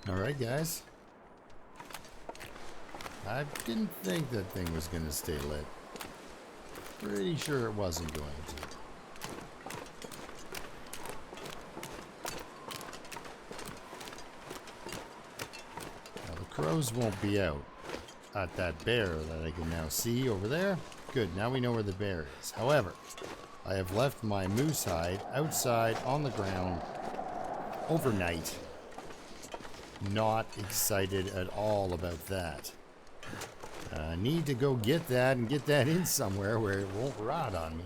Alright, guys. I didn't think that thing was going to stay lit. Pretty sure it wasn't going to. Now, the crows won't be out at that bear that I can now see over there. Good, now we know where the bear is. However, I have left my moose hide outside on the ground overnight. Not excited at all about that. Need to go get that and get that in somewhere where it won't rot on me.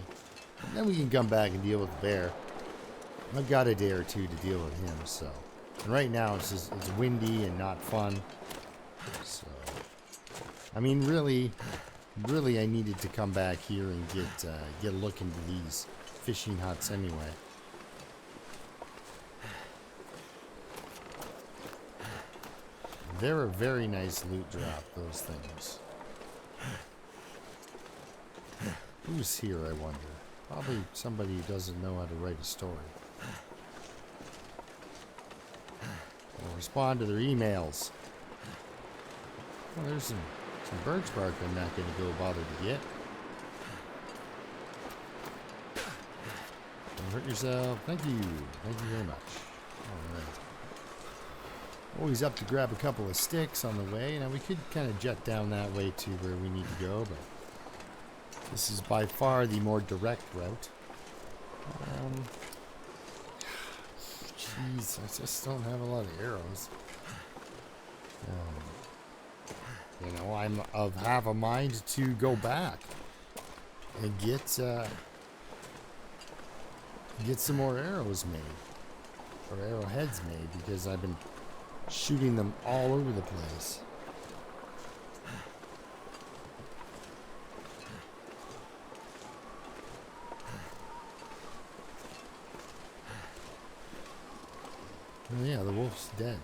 And then we can come back and deal with the bear. I've got a day or two to deal with him, so. And right now it's windy and not fun. So, I mean, really I needed to come back here and get a look into these fishing huts anyway. They're a very nice loot drop, those things. Who's here, I wonder? Probably somebody who doesn't know how to write a story. Or respond to their emails. Oh, there's some birch bark I'm not going to go bother to get. Don't hurt yourself. Thank you. Thank you very much. Alright. Always up to grab a couple of sticks on the way. Now we could kind of jet down that way to where we need to go, but this is by far the more direct route. Jeez, I just don't have a lot of arrows. You know, I'm of half a mind to go back and get some more arrows made, or arrowheads made, because I've been shooting them all over the place. Oh yeah, the wolf's dead.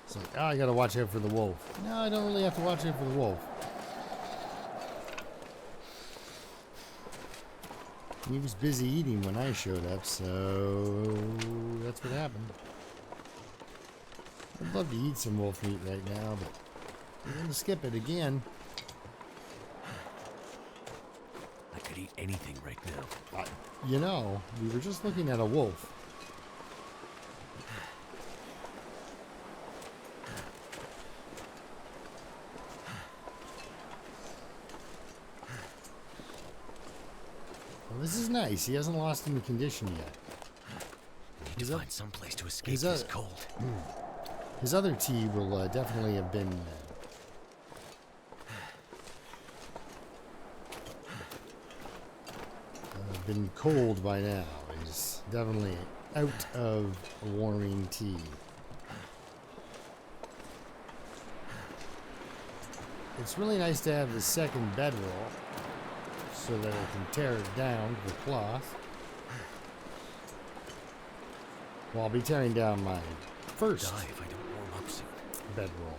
It's like, oh, I gotta watch out for the wolf. No, I don't really have to watch out for the wolf. He was busy eating when I showed up, so that's what happened. I'd love to eat some wolf meat right now, but I'm gonna skip it again. I could eat anything right now. You know, we were just looking at a wolf. Well, this is nice. He hasn't lost any condition yet. Need to find some place to escape this cold. His other tea will definitely have been cold by now. He's definitely out of warming tea. It's really nice to have the second bedroll so that I can tear it down to the cloth. Well, I'll be tearing down my first Die if I don't warm up soon. bedroll.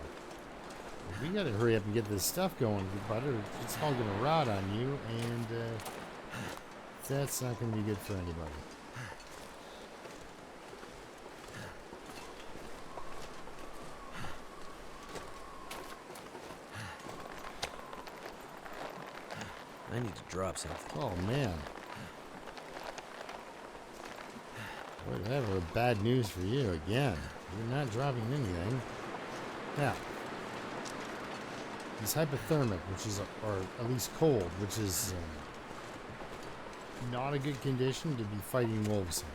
We gotta hurry up and get this stuff going, butter. It's all gonna rot on you, and that's not gonna be good for anybody. I need to drop something. Oh man. Whatever, bad news for you again. You're not dropping anything. Now, he's hypothermic, which is, or at least cold, which is not a good condition to be fighting wolves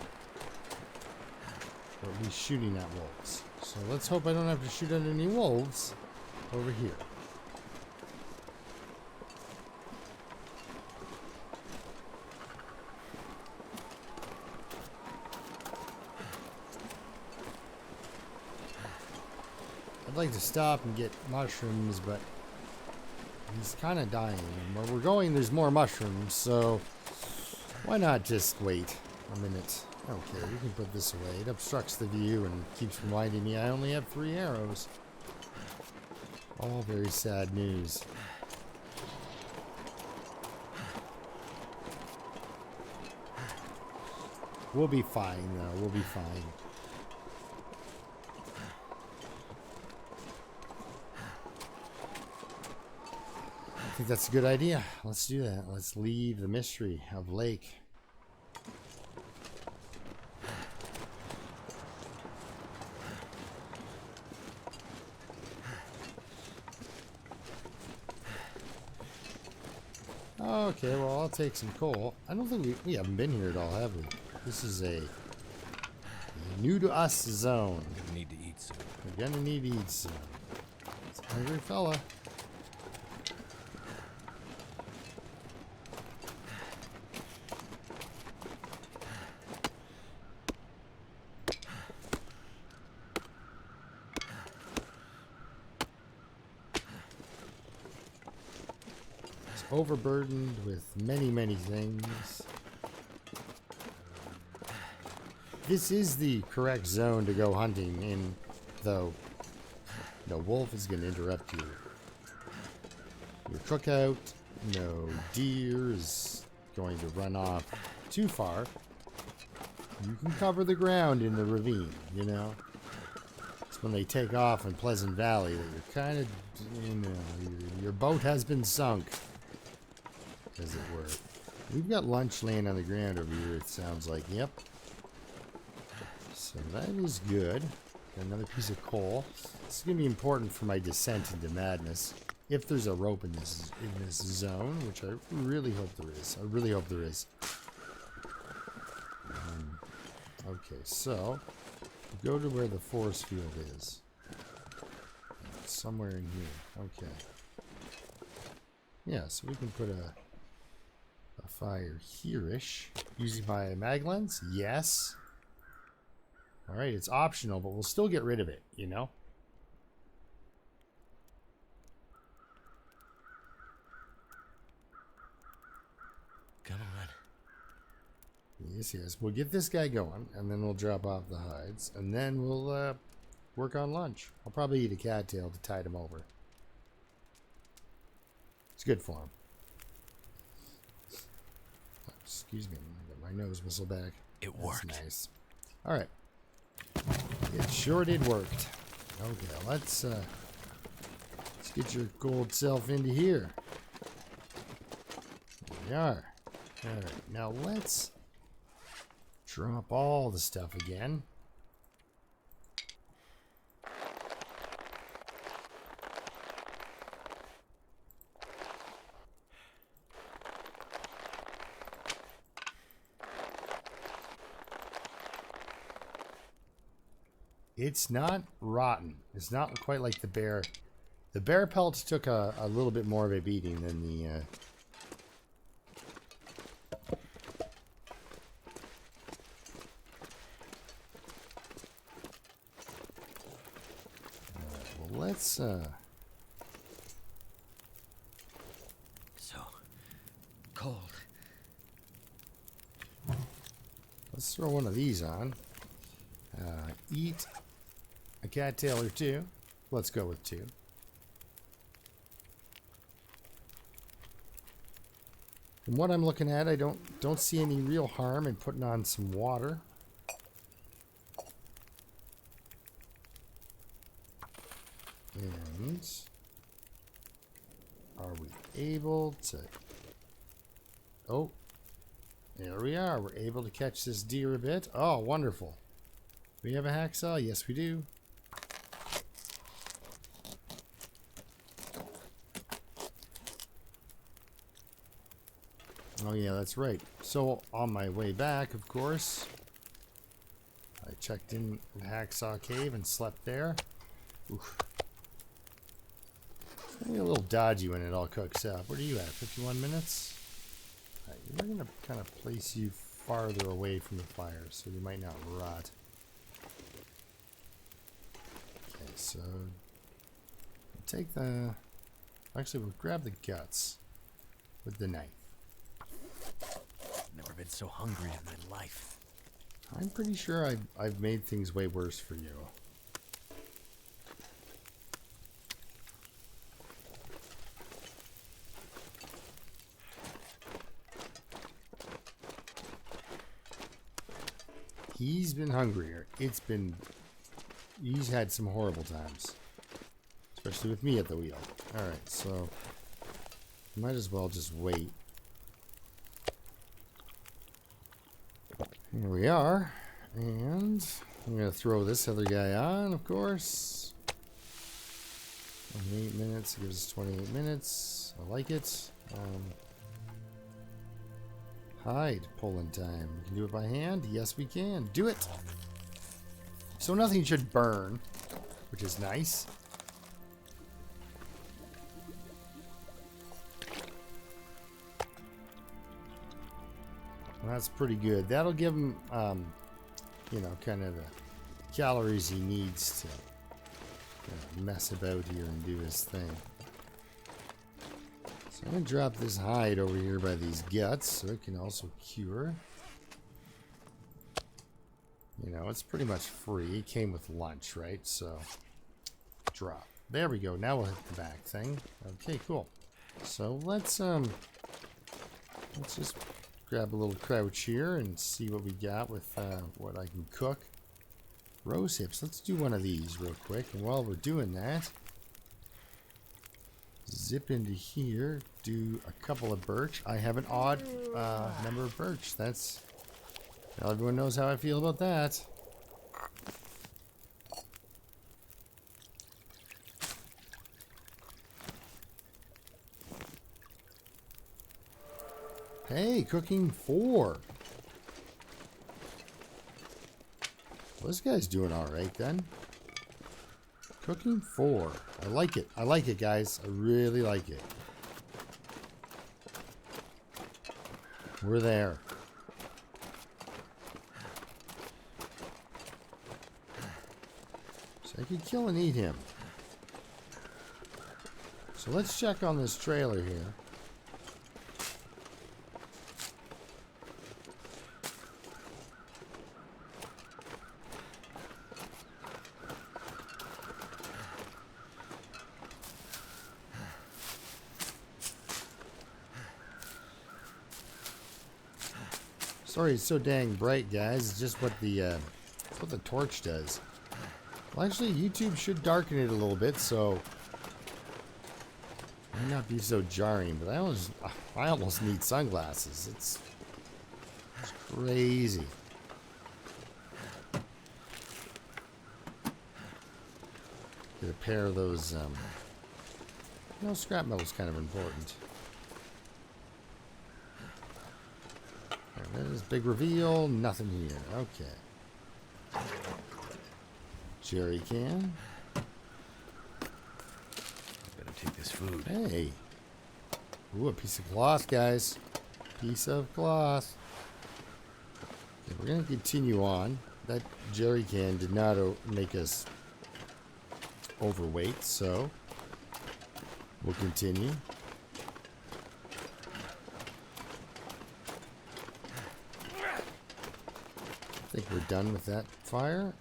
in. Or at least shooting at wolves. So let's hope I don't have to shoot at any wolves over here. I'd like to stop and get mushrooms, but he's kind of dying. And where we're going, there's more mushrooms, so why not just wait a minute? Okay, we can put this away. It obstructs the view and keeps reminding me I only have 3 arrows. All very sad news. We'll be fine, though. We'll be fine. think that's a good idea. Let's do that. Let's leave the mystery of lake. Okay, well, I'll take some coal. I don't think we haven't been here at all, have we? This is a new to us zone. Need to eat soon. We're gonna need to eat soon. It's a hungry fella. Overburdened with many things. This is the correct zone to go hunting in, though no wolf is going to interrupt your cookout. No deer is going to run off too far. You can cover the ground in the ravine, you know. It's when they take off in Pleasant Valley that you're kind of, you know, your boat has been sunk, as it were. We've got lunch laying on the ground over here, it sounds like. Yep. So that is good. Got another piece of coal. This is going to be important for my descent into madness. If there's a rope in this zone, which I really hope there is. I really hope there is. Okay, so go to where the force field is. Somewhere in here. Okay. Yeah, so we can put a fire here-ish. Using my mag lens? Yes. Alright, it's optional, but we'll still get rid of it, you know? Come on. Yes. We'll get this guy going, and then we'll drop off the hides, and then we'll work on lunch. I'll probably eat a cattail to tide him over. It's good for him. Excuse me, get my nose whistle back. It worked. That's nice. Alright. It sure did work. Okay, let's get your gold self into here. There we are. Alright, now let's drop all the stuff again. It's not rotten. It's not quite like the bear. The bear pelts took a little bit more of a beating than the... well, let's... So cold. Let's throw one of these on. Eat a cattail or two. Let's go with 2. From what I'm looking at, I don't see any real harm in putting on some water. And are we able to... Oh, there we are. We're able to catch this deer a bit. Oh, wonderful. Do we have a hacksaw? Yes, we do. Oh, yeah, that's right. So, on my way back, of course, I checked in the Hacksaw Cave and slept there. Oof. It's gonna be a little dodgy when it all cooks up. What are you at? 51 minutes? Right, we're going to kind of place you farther away from the fire so you might not rot. Okay, so we'll take the... Actually, we'll grab the guts with the knife. Never been so hungry in my life. I'm pretty sure I've made things way worse for you. He's been hungrier. He's had some horrible times. Especially with me at the wheel. Alright, so Might as well just wait. Here we are. And I'm going to throw this other guy on, of course. 28 minutes. It gives us 28 minutes. I like it. Hide pulling time. We can do it by hand. Yes, we can. Do it. So nothing should burn, which is nice. Well, that's pretty good. That'll give him, you know, kind of the calories he needs to mess about here and do his thing. So I'm going to drop this hide over here by these guts so it can also cure. You know, it's pretty much free. It came with lunch, right? So, drop. There we go. Now we'll hit the back thing. Okay, cool. So let's just grab a little crouch here and see what we got with what I can cook. Rose hips. Let's do one of these real quick. And while we're doing that, zip into here, do a couple of birch. I have an odd number of birch. That's... Now everyone knows how I feel about that. Hey, cooking 4. Well, this guy's doing all right then. Cooking 4. I like it. I like it, guys. I really like it. We're there. So I could kill and eat him. So let's check on this trailer here. Sorry it's so dang bright, guys. It's just what the torch does. Well, actually, YouTube should darken it a little bit, so it might not be so jarring. But I almost need sunglasses. It's crazy. Get a pair of those. You know, scrap metal's kind of important. There's big reveal. Nothing here. Okay. Jerry can. Better take this food. Hey. Ooh, a piece of cloth, guys. Piece of cloth. Okay, we're going to continue on. That jerry can did not make us overweight, so we'll continue. I think we're done with that fire.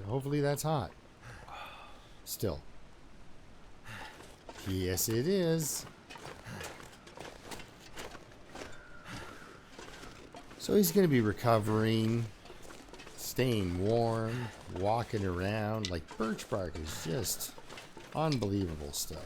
Hopefully that's hot. Still. Yes, it is. So he's going to be recovering, staying warm, walking around. Like, birch bark is just unbelievable stuff.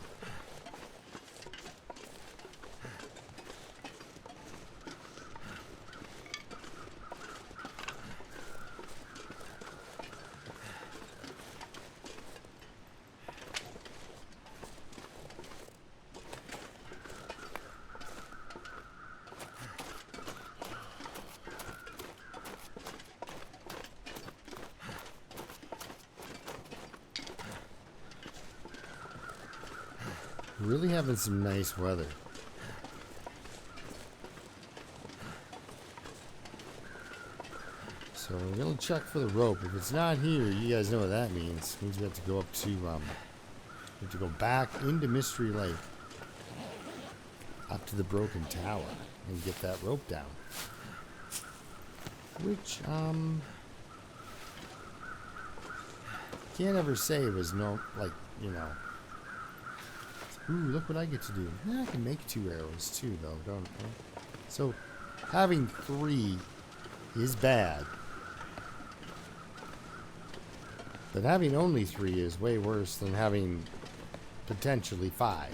Really having some nice weather. So we're gonna check for the rope. If it's not here, you guys know what that means. It means we have to go up to we have to go back into Mystery Lake, up to the broken tower, and get that rope down. Which can't ever say was no, like, you know. Ooh, look what I get to do. Yeah, I can make 2 arrows too, though, don't I? So, having 3 is bad. But having only 3 is way worse than having potentially 5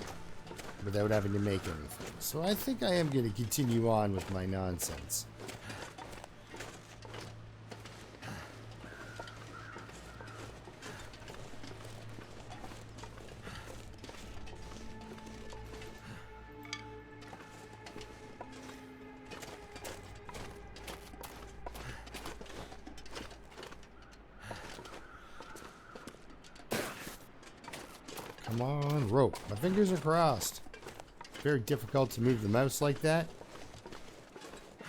without having to make anything. So I think I am going to continue on with my nonsense. Come on, rope. My fingers are crossed. Very difficult to move the mouse like that.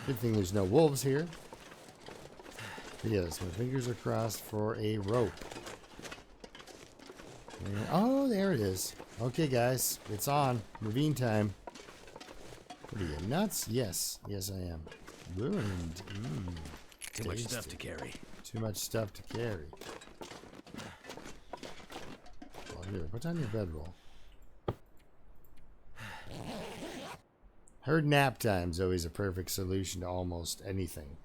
Good thing there's no wolves here. But yes, my fingers are crossed for a rope. And, oh, there it is. Okay, guys, it's on. Ravine time. What are you, nuts? Yes. Yes, I am. Ruined. Too much stuff to carry. Too much stuff to carry. Here, put on your bedroll. Heard nap time's always a perfect solution to almost anything.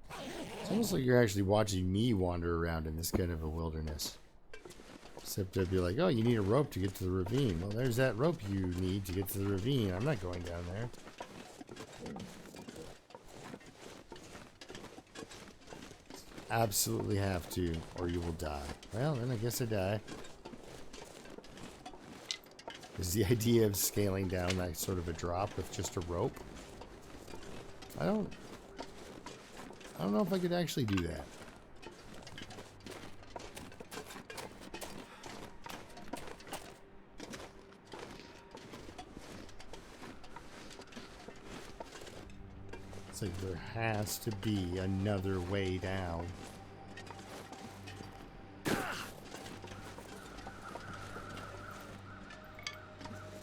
It's almost like you're actually watching me wander around in this kind of a wilderness. Except to be like, oh, you need a rope to get to the ravine. Well, there's that rope you need to get to the ravine. I'm not going down there. Absolutely have to, or you will die. Well, then I guess I die. Is the idea of scaling down that sort of a drop with just a rope? I don't know if I could actually do that. It's like there has to be another way down.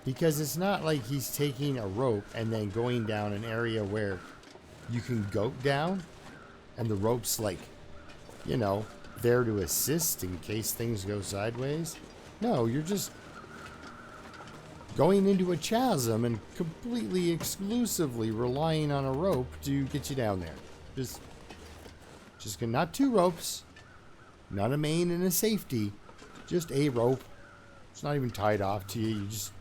Because it's not like he's taking a rope and then going down an area where you can go down and the rope's like, you know, there to assist in case things go sideways. No, you're just going into a chasm and completely exclusively relying on a rope to get you down there. Just not 2 ropes, not a main and a safety, just a rope. It's not even tied off to you. You just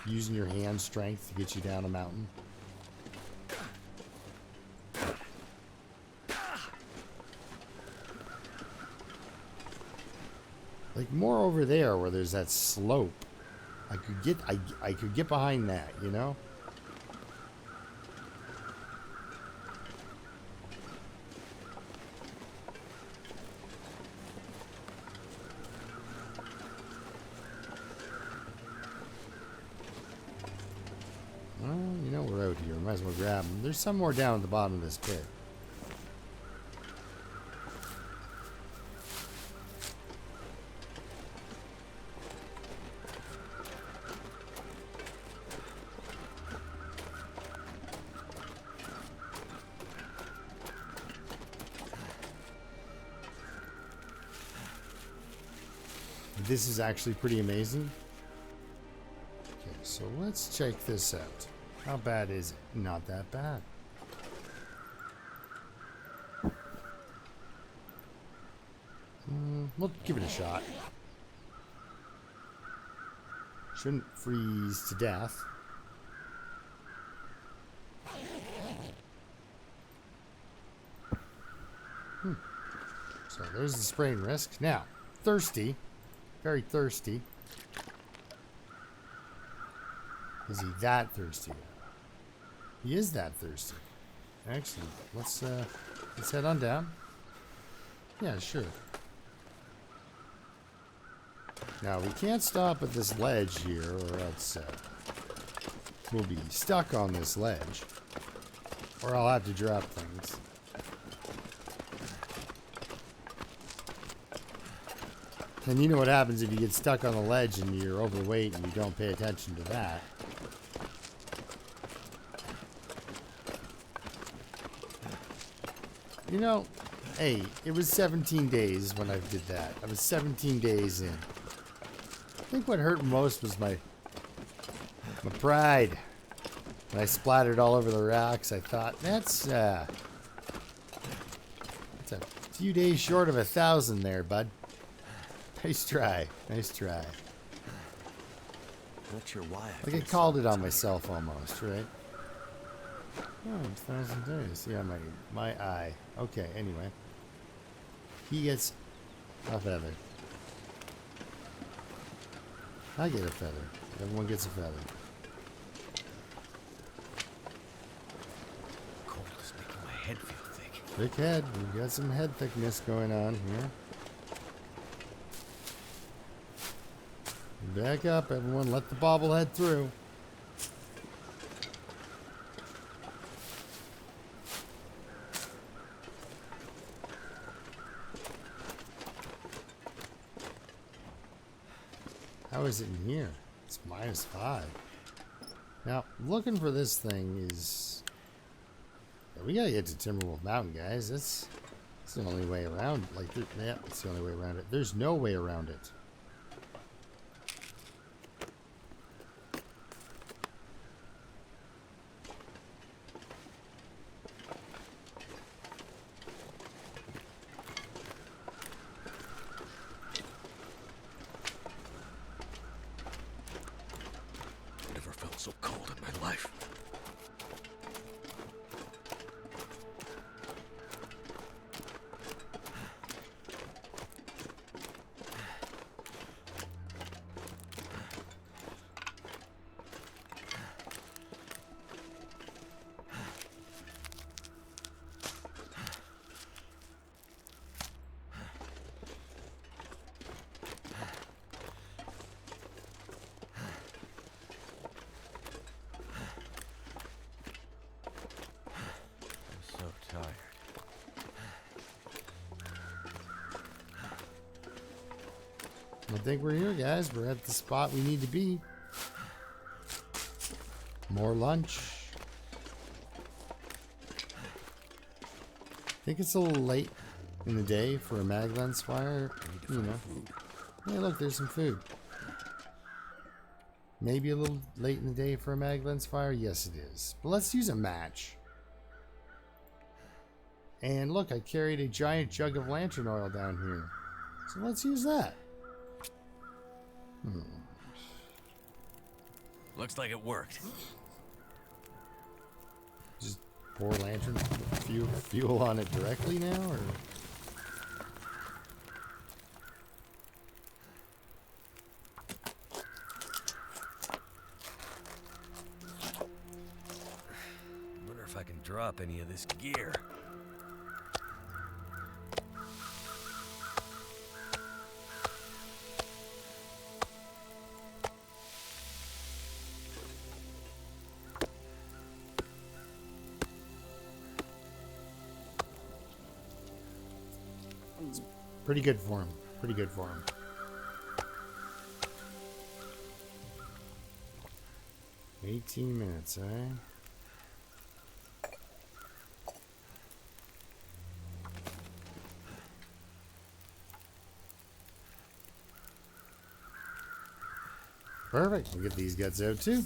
using your hand strength to get you down a mountain. Like more over there where there's that slope. I could get behind that, you know? Well, you know we're out here. Might as well grab them. There's some more down at the bottom of this pit. This is actually pretty amazing. Okay, so let's check this out. How bad is it? Not that bad. We'll give it a shot. Shouldn't freeze to death. So there's the sprain risk. Now, thirsty. Very thirsty. Is he that thirsty? He is that thirsty. Excellent. Let's head on down. Yeah, sure. Now we can't stop at this ledge here, or else we'll be stuck on this ledge, or I'll have to drop things. And you know what happens if you get stuck on the ledge and you're overweight and you don't pay attention to that. You know, hey, it was 17 days when I did that. I was 17 days in. I think what hurt most was my pride. When I splattered all over the rocks, I thought, that's a Few days short of 1,000 there, bud. Nice try. Nice try. Not sure why. Like I called it on myself almost, right? Oh, 1,000 days. Yeah, my eye. Okay, anyway. He gets a feather. I get a feather. Everyone gets a feather. Cold is making my head feel thick. Thick head. We've got some head thickness going on here. Back up, everyone. Let the bobblehead through. How is it in here? It's -5. Now, looking for this thing is... Yeah, we gotta get to Timberwolf Mountain, guys. That's the only way around. Like, yeah, it's the only way around it. There's no way around it. Never felt so cold in my life. So tired. I think we're here, guys. We're at the spot we need to be. More lunch. I think it's a little late in the day for a mag lens fire. You know. Hey, look, there's some food. Maybe a little late in the day for a mag lens fire. Yes, it is. But let's use a match. And look, I carried a giant jug of lantern oil down here. So let's use that. Looks like it worked. Just pour lantern fuel on it directly now, or? Wonder if I can drop any of this gear. Pretty good for him. Pretty good for him. $18 minutes, eh? Perfect. We'll get these guts out too.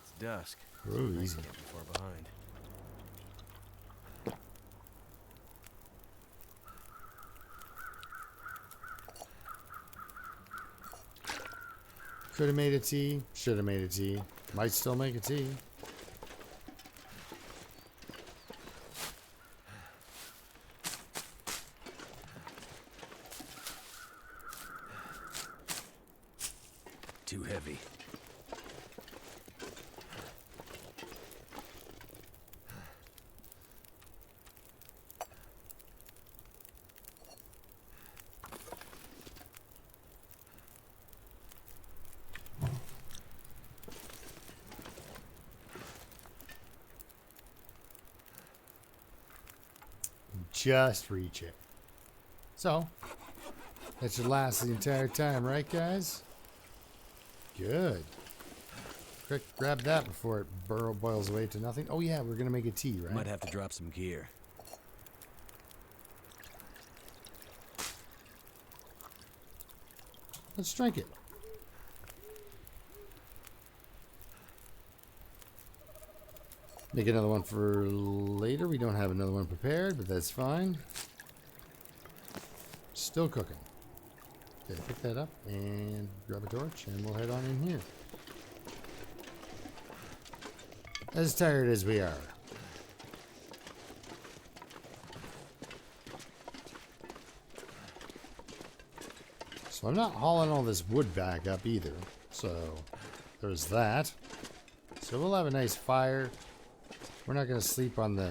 It's dusk. Ooh, I easy. can't be far behind. Could have made a tea. Should have made a tea. Might still make a tea. Too heavy. Just reach it. So, that should last the entire time, right, guys? Good. Quick, grab that before it boils away to nothing. Oh yeah, we're gonna make a tea, right? Might have to drop some gear. Let's drink it. Make another one for later. We don't have another one prepared, but that's fine. Still cooking. Okay, pick that up and grab a torch, and we'll head on in here. As tired as we are. So I'm not hauling all this wood back up either. So there's that. So we'll have a nice fire. We're not going to sleep on the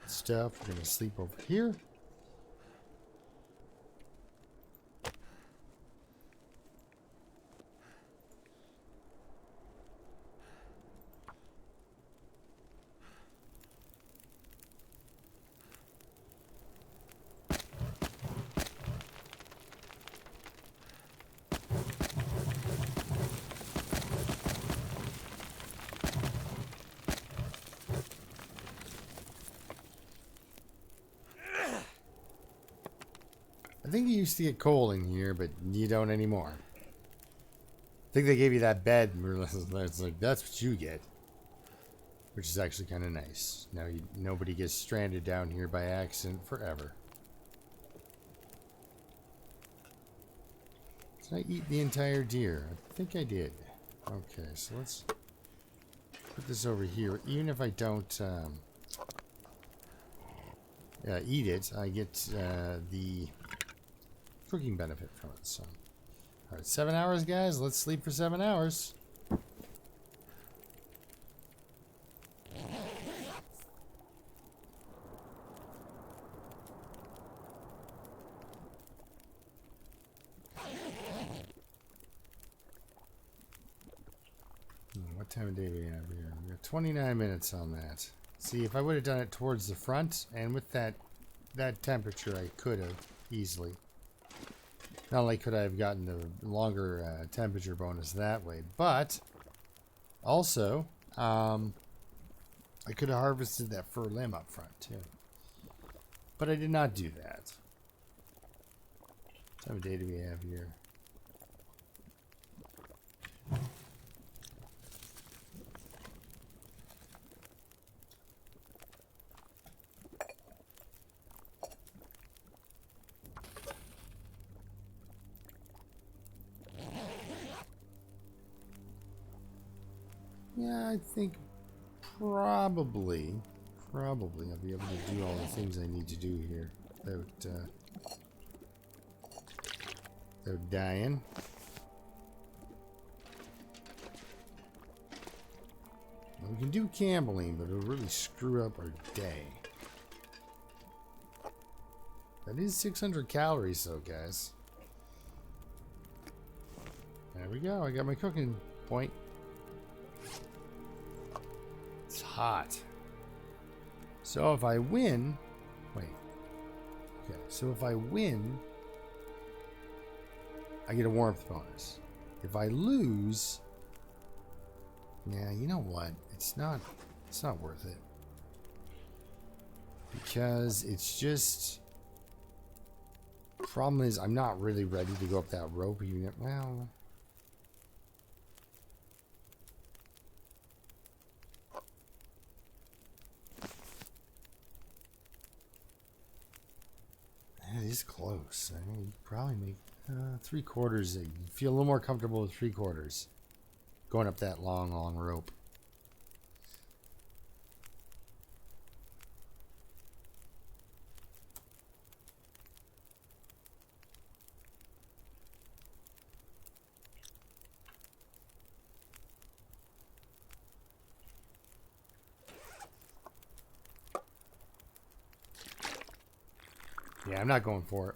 stuff. We're going to sleep over here. I think you used to get coal in here, but you don't anymore. I think they gave you that bed, and it's like, that's what you get. Which is actually kind of nice. Now nobody gets stranded down here by accident forever. Did I eat the entire deer? I think I did. Okay, so let's put this over here. Even if I don't eat it, I get the cooking benefit from it. So, all right, 7 hours, guys. Let's sleep for 7 hours. What time of day do we have here? We got 29 minutes on that. See, if I would have done it towards the front, and with that temperature, I could have easily. Not only could I have gotten the longer temperature bonus that way, but also I could have harvested that fir limb up front too. But I did not do that. What time of day do we have here? Yeah, I think probably I'll be able to do all the things I need to do here without dying. Well, we can do gambling, but it'll really screw up our day. That is 600 calories though, guys. There we go. I got my cooking point. It's hot. So if I win... Wait. Okay, so if I win, I get a warmth bonus. If I lose... Yeah, you know what? It's not worth it. Because it's just... Problem is, I'm not really ready to go up that rope even. Well... It is close. I mean, you probably make 3/4. You feel a little more comfortable with 3/4 going up that long rope. Yeah, I'm not going for it.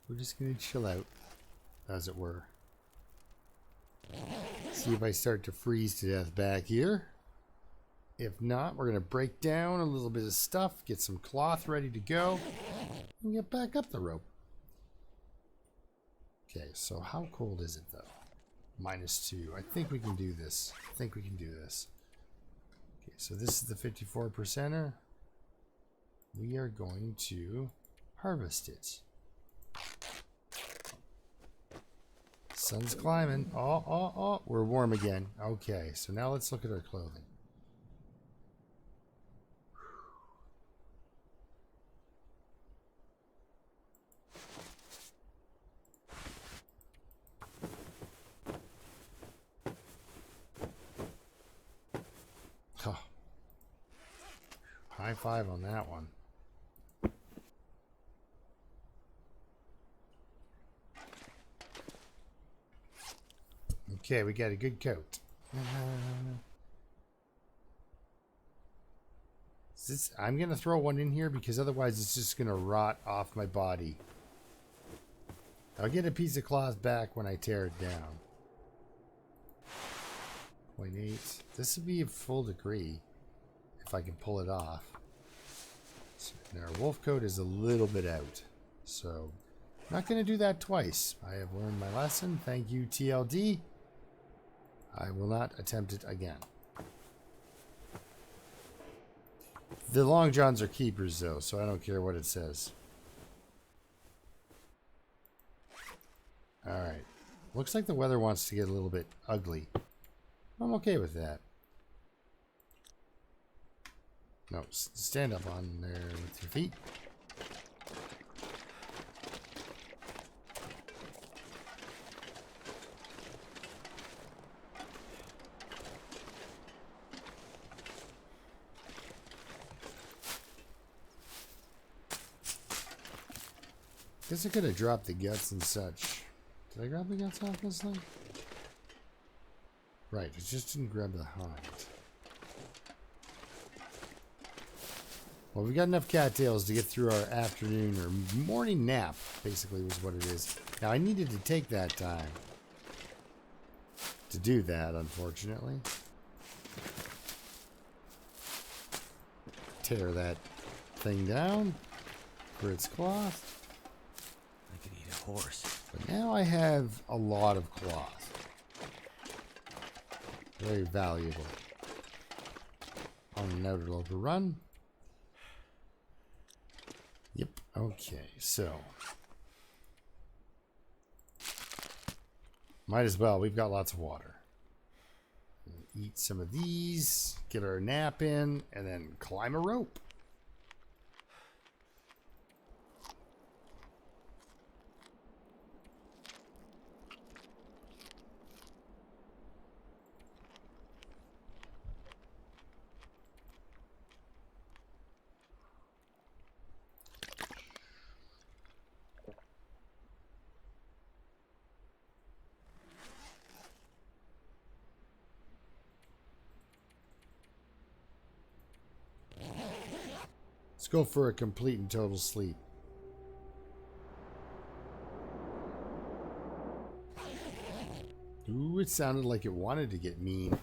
We're just gonna chill out, as it were. See if I start to freeze to death back here. If not, we're gonna break down a little bit of stuff, get some cloth ready to go, and get back up the rope. Okay, so how cold is it though? -2. I think we can do this. Okay, so this is the 54%er. We are going to harvest it. Sun's climbing. Oh, oh, oh. We're warm again. Okay, so now let's look at our clothing. Oh. High five on that one. Okay, we got a good coat. I'm going to throw one in here because otherwise it's just going to rot off my body. I'll get a piece of cloth back when I tear it down. 0.8. This would be a full degree if I can pull it off. And our wolf coat is a little bit out. So, not going to do that twice. I have learned my lesson. Thank you, TLD. I will not attempt it again. The long johns are keepers, though, so I don't care what it says. Alright. Looks like the weather wants to get a little bit ugly. I'm okay with that. No, stand up on there with your feet. Guess I could have dropped the guts and such. Did I grab the guts off this thing? Right, it just didn't grab the hind. Well, we've got enough cattails to get through our afternoon or morning nap, basically was what it is. Now, I needed to take that time to do that, unfortunately. Tear that thing down for its cloth. I could eat a horse. But now I have a lot of cloth. Very valuable. On an outerloper run. Yep. Okay, so. Might as well. We've got lots of water. Eat some of these. Get our nap in. And then climb a rope. Let's go for a complete and total sleep. Ooh, it sounded like it wanted to get mean.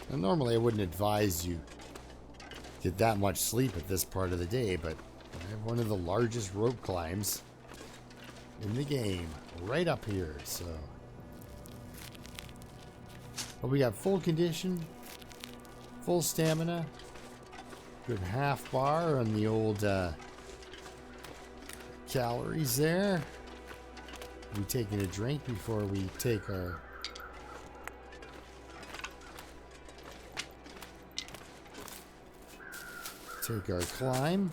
Now, normally I wouldn't advise you get that much sleep at this part of the day, but I have one of the largest rope climbs in the game right up here, so. But we got full condition. Full stamina. Good half bar on the old calories there. We taking a drink before we take our climb.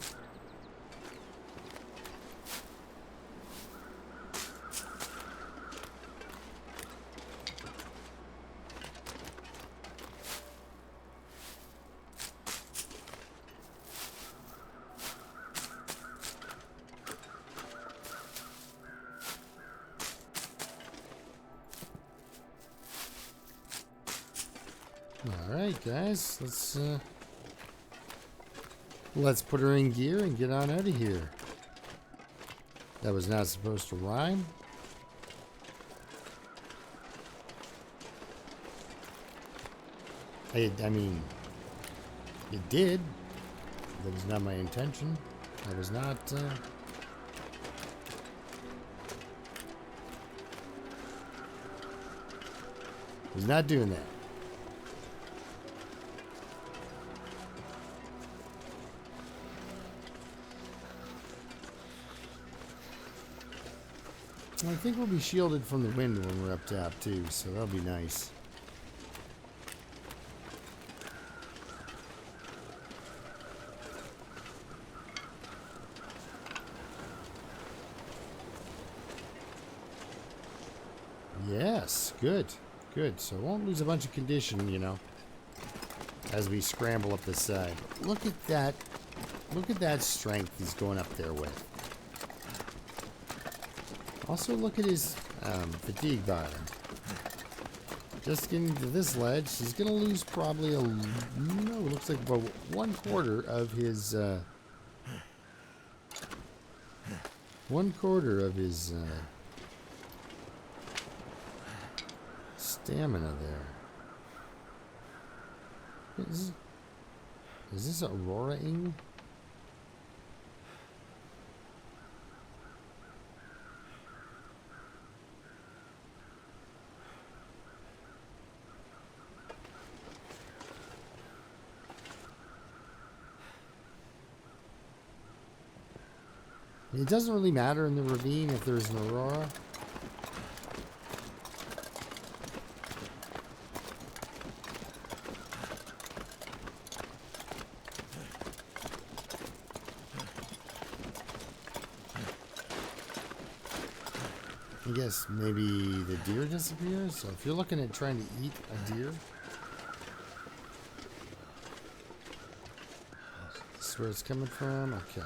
Alright guys, let's put her in gear and get on out of here. That was not supposed to rhyme. I mean, it did. That was not my intention. I was not, doing that. I think we'll be shielded from the wind when we're up top too, so that'll be nice. Yes, good, good. So won't lose a bunch of condition, you know, as we scramble up the side. Look at that. Look at that strength he's going up there with. Also, look at his fatigue bar. Just getting to this ledge, he's going to lose probably no, looks like about 1/4 of his, 1/4 of his, stamina there. Is this Aurora-ing? It doesn't really matter in the ravine if there's an Aurora. I guess maybe the deer disappears. So if you're looking at trying to eat a deer, this is where it's coming from. Okay.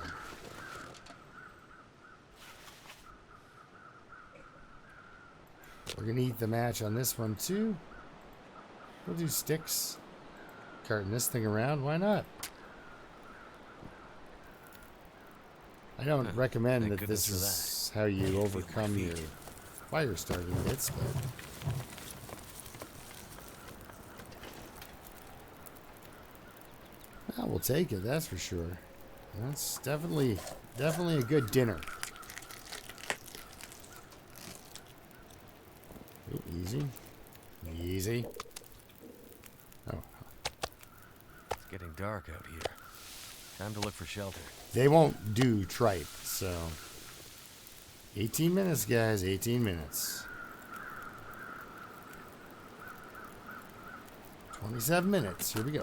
We're gonna eat the match on this one too. We'll do sticks. Carting this thing around, why not? I don't recommend that this is how you overcome your fire starting bits, but well, we'll take it, that's for sure. That's definitely a good dinner. Ooh, easy. Easy. Oh. It's getting dark out here. Time to look for shelter. They won't do tripe, so 18 minutes, guys, 18 minutes. 27 minutes, here we go.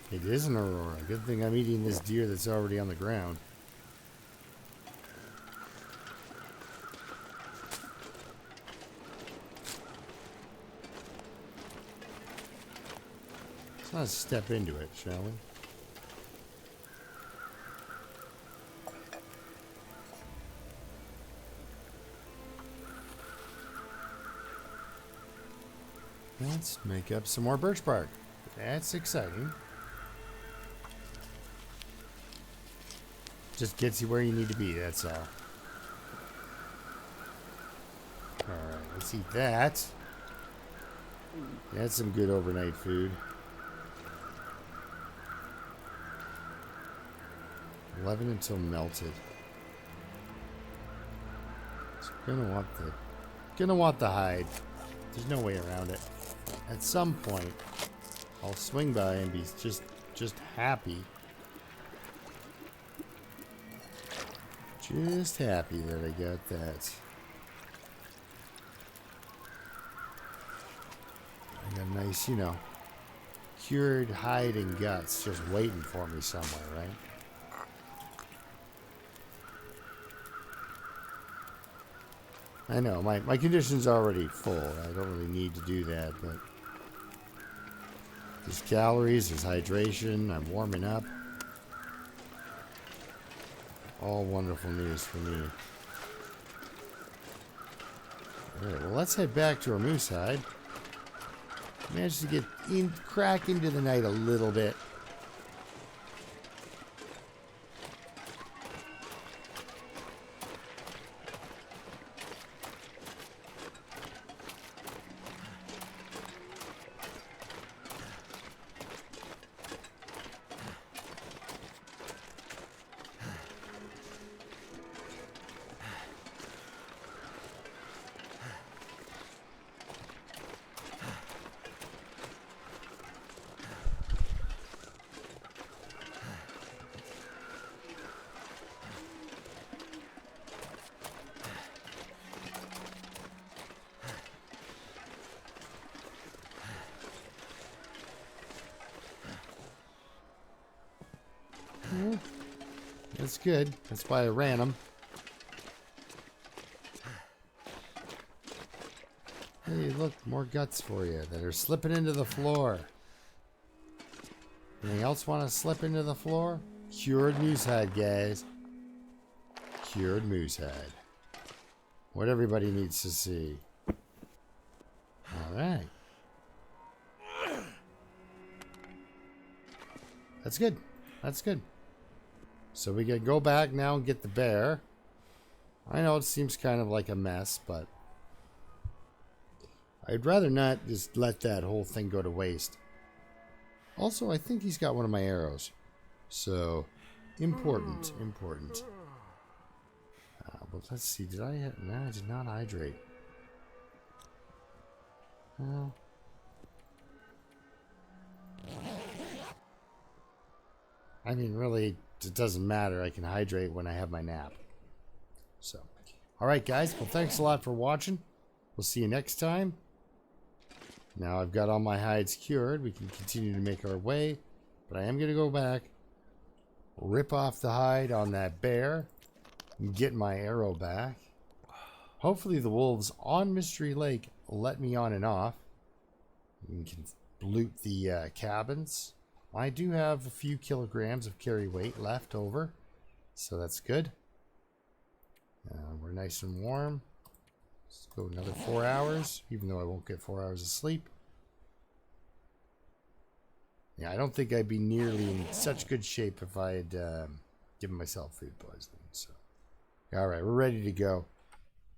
It is an Aurora. Good thing I'm eating this deer that's already on the ground. Let's step into it, shall we? Let's make up some more birch bark. That's exciting. Just gets you where you need to be, that's all. Alright, let's eat that. That's some good overnight food. 11 until melted. So gonna want the hide. There's no way around it. At some point, I'll swing by and be just happy. Just happy that I got that. I got a nice, you know, cured hide and guts just waiting for me somewhere, right? I know, my condition's already full. I don't really need to do that, but there's calories, there's hydration, I'm warming up. All wonderful news for me. Alright, well let's head back to our moose hide. Managed to get crack into the night a little bit. That's good. That's why I ran them. Hey, look, more guts for you that are slipping into the floor. Anything else want to slip into the floor? Cured moose hide, guys. Cured moose hide. What everybody needs to see. Alright. That's good. That's good. So we can go back now and get the bear. I know it seems kind of like a mess, but I'd rather not just let that whole thing go to waste. Also, I think he's got one of my arrows. So, important. But let's see, did I... No, I did not hydrate. Well... I mean, really, it doesn't matter. I can hydrate when I have my nap. So, alright guys, well thanks a lot for watching. We'll see you next time. Now I've got all my hides cured. We can continue to make our way. But I am going to go back, rip off the hide on that bear, and get my arrow back. Hopefully the wolves on Mystery Lake let me on and off. We can loot the cabins. I do have a few kilograms of carry weight left over, so that's good. We're nice and warm. Let's go another 4 hours, even though I won't get 4 hours of sleep. Yeah, I don't think I'd be nearly in such good shape if I had given myself food poisoning. So, all right, we're ready to go.